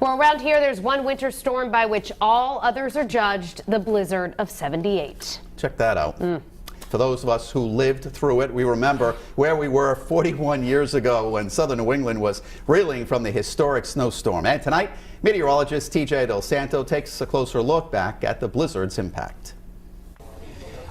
Well, around here, there's one winter storm by which all others are judged, the blizzard of 78. Check that out. For those of us who lived through it, we remember where we were 41 years ago when southern New England was reeling from the historic snowstorm. And tonight, meteorologist TJ Del Santo takes a closer look back at the blizzard's impact.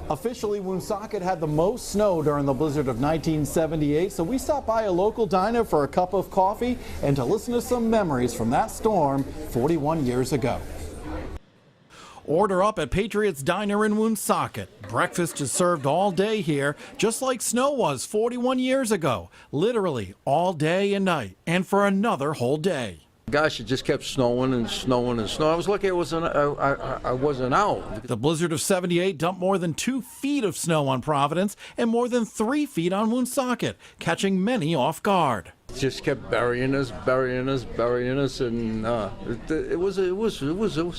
Officially, Woonsocket had the most snow during the blizzard of 1978, so we stopped by a local diner for a cup of coffee and to listen to some memories from that storm 41 years ago. Order up at Patriots Diner in Woonsocket. Breakfast is served all day here, just like snow was 41 years ago. Literally all day and night, and for another whole day. Gosh, it just kept snowing and snowing and snowing. I was lucky I wasn't out. The blizzard of 78 dumped more than 2 feet of snow on Providence and more than 3 feet on Woonsocket, catching many off guard. It just kept burying us, and it was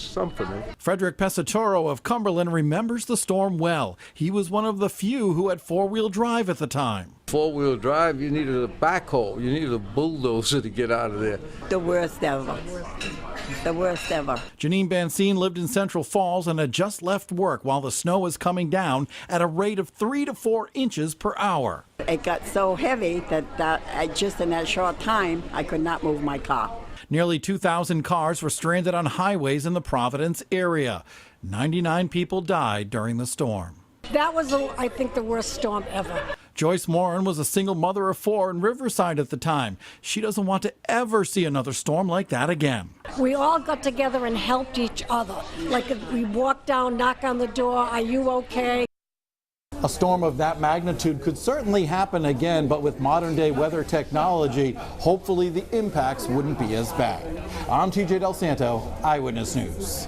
something. Frederick Pesatoro of Cumberland remembers the storm well. He was one of the few who had four-wheel drive at the time. Four-wheel drive, you needed a backhoe, you needed a bulldozer to get out of there. The worst ever. The worst ever. Janine Bancine lived in Central Falls and had just left work while the snow was coming down at a rate of 3 to 4 inches per hour. It got so heavy that just in that short time, I could not move my car. Nearly 2,000 cars were stranded on highways in the Providence area. 99 people died during the storm. That was, I think, the worst storm ever. Joyce Moran was a single mother of 4 in Riverside at the time. She doesn't want to ever see another storm like that again. We all got together and helped each other. Like we walked down, knock on the door, are you okay? A storm of that magnitude could certainly happen again, but with modern day weather technology, hopefully the impacts wouldn't be as bad. I'm TJ Del Santo, Eyewitness News.